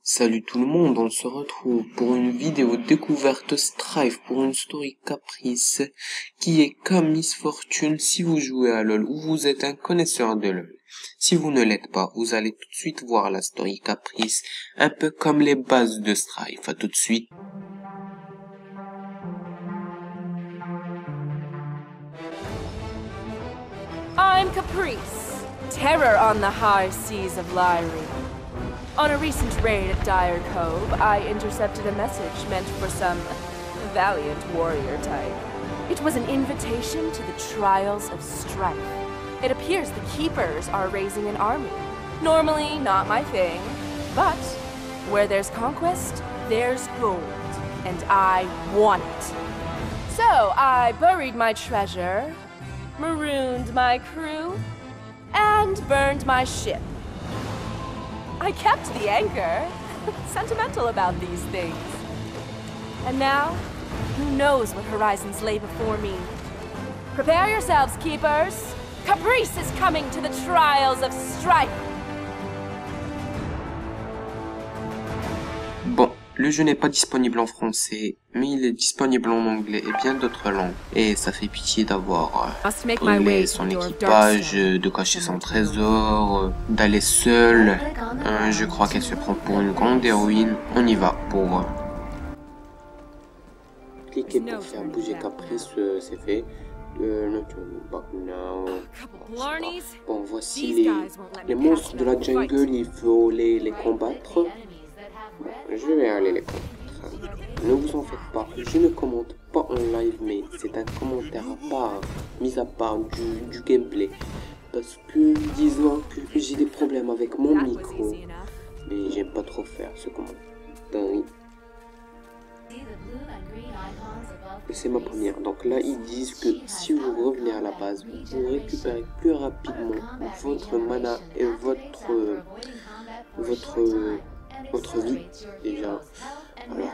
Salut tout le monde, on se retrouve pour une vidéo découverte Strife pour une story Caprice qui est comme Miss Fortune si vous jouez à LoL ou vous êtes un connaisseur de LoL. Si vous ne l'êtes pas, vous allez tout de suite voir la story Caprice, un peu comme les bases de Strife. À tout de suite. I'm Caprice, terror on the high seas of Lyrie. On a recent raid at Dire Cove, I intercepted a message meant for some valiant warrior type. It was an invitation to the trials of strife. It appears the Keepers are raising an army. Normally not my thing, but where there's conquest, there's gold, and I want it. So I buried my treasure, marooned my crew, and burned my ship. I kept the anchor. Sentimental about these things. And now, who knows what horizons lay before me? Prepare yourselves, Keepers. Caprice is coming to the trials of strife. Bon, le jeu n'est pas disponible en français, mais il est disponible en anglais et bien d'autres langues. Et ça fait pitié d'avoir brûlé son équipage, de cacher son trésor, d'aller seul. Je crois qu'elle se prend pour une grande héroïne. On y va pour... Cliquez pour faire bouger Caprice, c'est fait. Bon, voici les monstres de la jungle, il faut les combattre. Je vais aller les combattre. Ne vous en faites pas, je ne commente pas en live, mais c'est un commentaire à part, mis à part du gameplay. Parce que, disons que j'ai des problèmes avec mon micro, mais j'aime pas trop faire ce commentaire. C'est ma première. Donc là, ils disent que si vous revenez à la base, vous récupérez plus rapidement votre mana et votre vie déjà. Alors,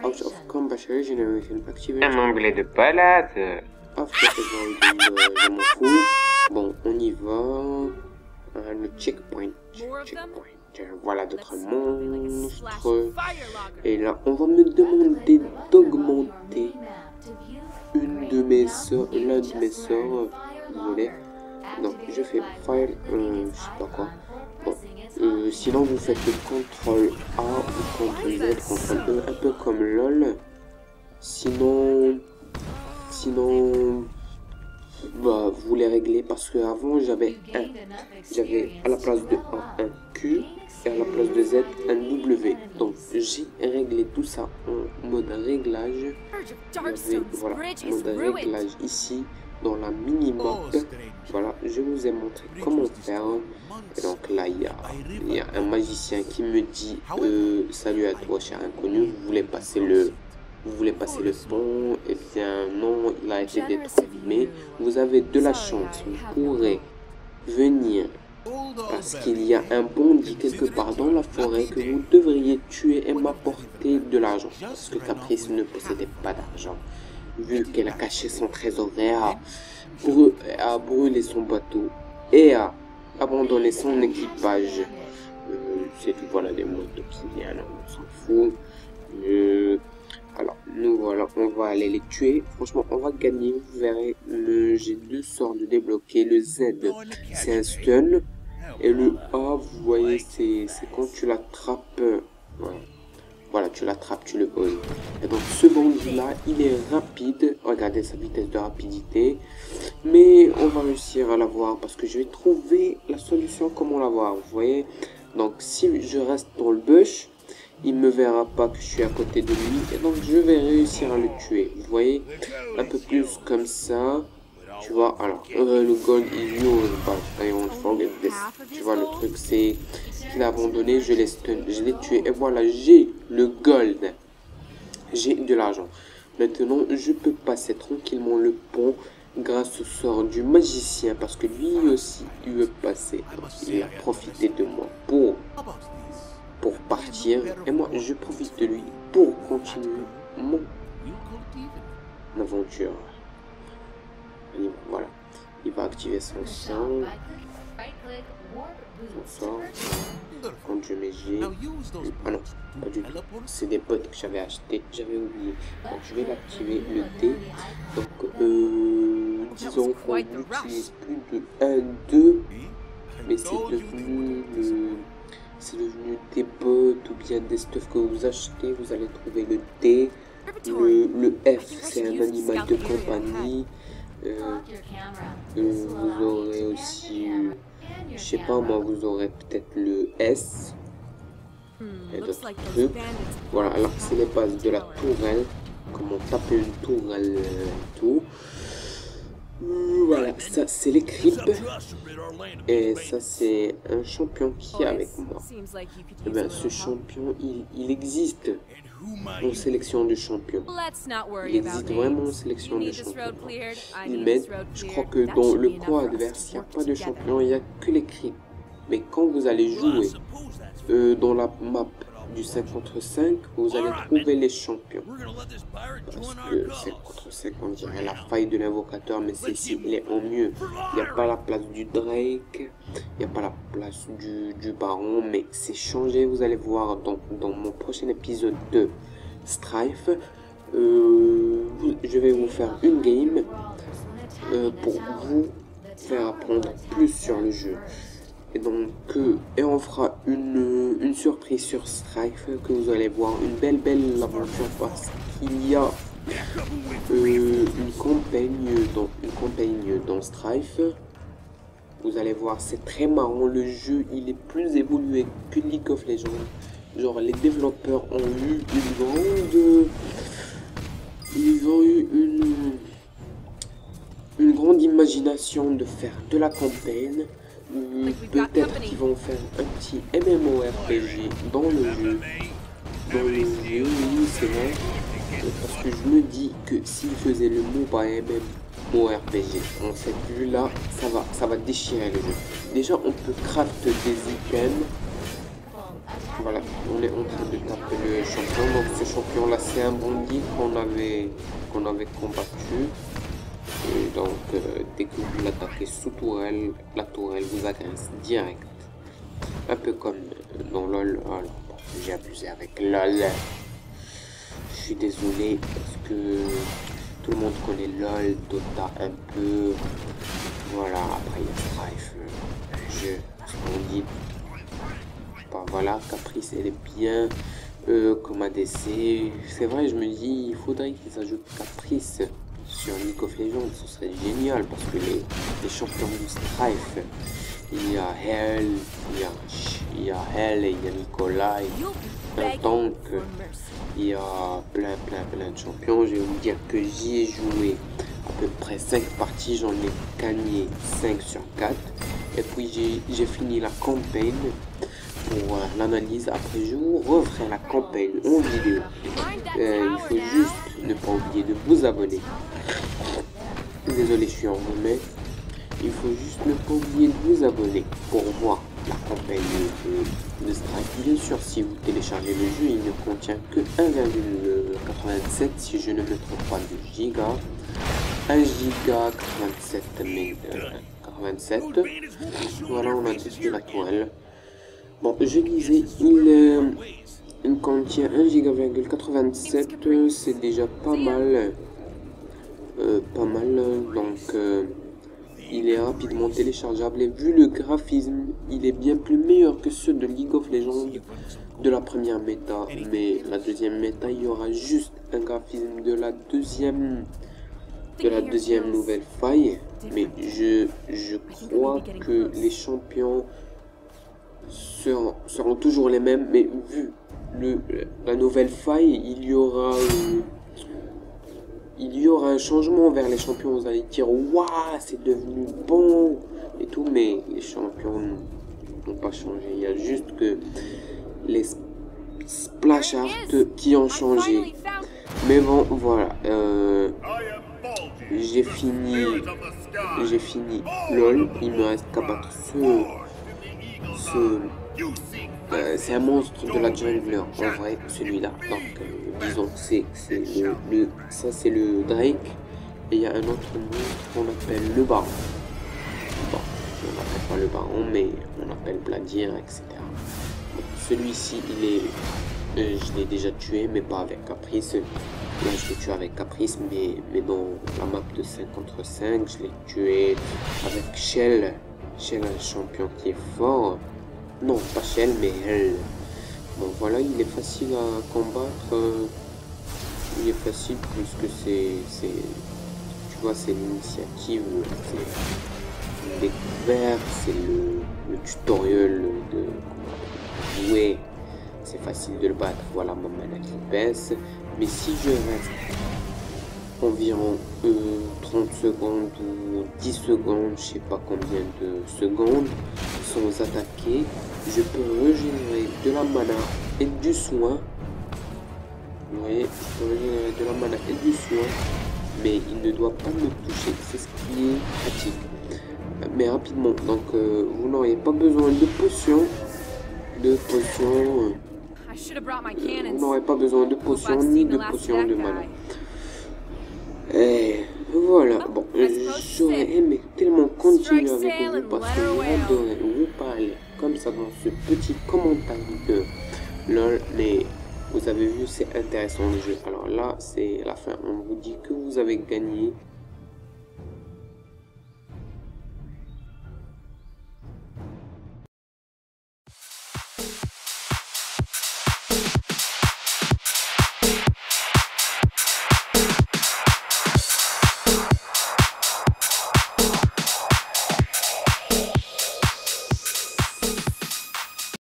out of combat regeneration active. Un anglais de balade. After je m'en fous. Bon, on y va. Le checkpoint. Voilà d'autres monstres. Et là, on va me demander d'augmenter l'un de mes sœurs, désolé. Donc, je fais file, je sais pas quoi. Bon. Sinon, vous faites le CTRL A ou CTRL Z, CTRL E, un peu comme LOL. Sinon, bah, vous les réglez parce que avant j'avais à la place de A un Q et à la place de Z un W. Donc j'ai réglé tout ça en mode réglage. Voilà, mode réglage ici dans la minimap. Voilà, je vous ai montré comment faire. Et donc là il y a un magicien qui me dit salut à toi cher inconnu, vous voulez passer le pont? Eh bien non, il a été détruit. Mais vous avez de la chance, vous pourrez venir parce qu'il y a un bandit quelque part dans la forêt que vous devriez tuer et m'apporter de l'argent. Parce que Caprice ne possédait pas d'argent. Vu qu'elle a caché son trésor et a brûlé son bateau et a abandonné son équipage. C'est tout, voilà des mots d'obsidienne, on s'en fout. Alors, nous voilà, on va aller les tuer. Franchement, on va gagner, vous verrez. J'ai deux sorts de débloquer. Le Z, c'est un stun. Et le A, vous voyez, c'est quand tu l'attrapes. Voilà, tu l'attrapes, tu le poses. Et donc, ce bandit-là, il est rapide. Regardez sa vitesse de rapidité. Mais on va réussir à l'avoir parce que je vais trouver la solution comment l'avoir. Vous voyez. Donc, si je reste dans le bush, il me verra pas que je suis à côté de lui et donc je vais réussir à le tuer. Vous voyez, un peu plus comme ça, tu vois. Alors le gold is yours, but I won't forget this. Tu vois, le truc c'est qu'il a abandonné, je l'ai stun, je l'ai tué et voilà, j'ai le gold, j'ai de l'argent. Maintenant je peux passer tranquillement le pont grâce au sort du magicien parce que lui aussi il veut passer. Donc, il a profité de moi pour partir et moi je profite de lui pour continuer mon aventure. Et voilà, il va activer son sang. Ça. Quand je mets G. Ah non, pas du tout. C'est des potes que j'avais acheté. J'avais oublié. Donc je vais l'activer, le D. Donc disons qu'on n'utilise plus de 1, 2. Mais c'est devenu des bots ou bien des stuff que vous achetez. Vous allez trouver le D. Le F, c'est un animal de compagnie. Vous aurez aussi, je sais pas moi, vous aurez peut-être le S et d'autres trucs. Voilà, alors c'est les bases de la tourelle, comment taper une tourelle et tout. Voilà, ça c'est les creeps et ça c'est un champion qui est avec moi. Et bien, ce champion, il existe en sélection de champions. Il existe vraiment en sélection de champions. Il m'aide. Je crois que dans le camp adverse, il n'y a pas de champion, il n'y a que les creeps. Mais quand vous allez jouer dans la map du 5 contre 5, vous allez trouver les champions. Parce que 5 contre 5, on dirait la faille de l'invocateur, mais c'est ici, il est en mieux. Il n'y a pas la place du Drake, il n'y a pas la place du Baron, mais c'est changé, vous allez voir dans mon prochain épisode de Strife. Je vais vous faire une game pour vous faire apprendre plus sur le jeu. Et donc, on fera une surprise sur Strife que vous allez voir, une belle aventure parce qu'il y a une campagne dans Strife. Vous allez voir, c'est très marrant, le jeu il est plus évolué que League of Legends. Genre les développeurs ont eu une grande imagination de faire de la campagne. Peut-être qu'ils vont faire un petit MMORPG dans le jeu. Oui, c'est vrai. Parce que je me dis que s'ils faisaient le MOBA MMORPG en cette vue-là, ça va déchirer le jeu. Déjà, on peut craft des items. Voilà, on est en train de taper le champion. Donc ce champion-là, c'est un bandit qu'on avait combattu. Et donc, dès que vous l'attaquez sous tourelle, la tourelle vous agresse direct. Un peu comme dans LoL. Alors, j'ai abusé avec LoL. Je suis désolé parce que tout le monde connaît LoL, Dota un peu. Voilà, après il y a Strife, jeu splendide. Bah, voilà, Caprice elle est bien comme ADC. C'est vrai, je me dis, il faudrait qu'ils ajoutent Caprice sur League of Legends, ce serait génial parce que les champions du Strife, il y a Hell, il y a Hell et il y a Nikolai, un tank, il y a plein de champions. Je vais vous dire que j'y ai joué à peu près 5 parties, j'en ai gagné 5 sur 4 et puis j'ai fini la campagne. Pour l'analyse, après je vous referai la campagne en vidéo. Il faut juste ne pas oublier de vous abonner. Désolé, je suis enrhumé. Il faut juste ne pas oublier de vous abonner pour voir la campagne de Strife. Bien sûr, si vous téléchargez le jeu, il ne contient que 1,87 si je ne me trompe pas de giga. 1 giga 87. Voilà, on a testé la toile. Bon, je disais, il contient 1 giga,87, c'est déjà pas mal. Donc il est rapidement téléchargeable et vu le graphisme, il est bien plus meilleur que ceux de League of Legends de la première méta. Mais la deuxième méta, il y aura juste un graphisme de la deuxième nouvelle faille. Mais je crois que les champions seront toujours les mêmes, mais vu la nouvelle faille, il y aura un changement vers les champions. Vous allez dire waouh, c'est devenu bon et tout, mais les champions n'ont pas changé. Il y a juste que les splash art qui ont changé. Mais bon, voilà. J'ai fini LOL. Il me reste qu'à battre c'est un monstre de la jungle en vrai, celui-là. Donc disons ça c'est le Drake et il y a un autre monstre qu'on appelle le Baron. Bon, on appelle pas le baron, mais on appelle Bladir, etc. Bon, celui-ci, il est... je l'ai déjà tué, mais pas avec Caprice. Là, je l'ai tué avec Caprice, mais dans la map de 5 contre 5, je l'ai tué avec Shell. Shell, un champion qui est fort. Non, pas Shell, mais elle. Bon, voilà, il est facile à combattre. Il est facile puisque c'est... Tu vois, c'est l'initiative, c'est une découverte, c'est le tutoriel de jouer. C'est facile de le battre, voilà ma mana qui baisse. Mais si je reste environ 30 secondes ou 10 secondes, je sais pas combien de secondes, sans attaquer, je peux régénérer de la mana et du soin. Vous voyez, je peux régénérer de la mana et du soin, mais il ne doit pas me toucher, c'est ce qui est pratique. Mais rapidement, donc vous n'aurez pas besoin de potions. Vous n'aurez pas besoin de potions ni de potions de mana. Et voilà, bon, j'aurais aimé tellement continuer avec vous parce que j'adorais vous parler comme ça dans ce petit commentaire de LOL, mais vous avez vu, c'est intéressant le jeu. Alors là, c'est la fin, on vous dit que vous avez gagné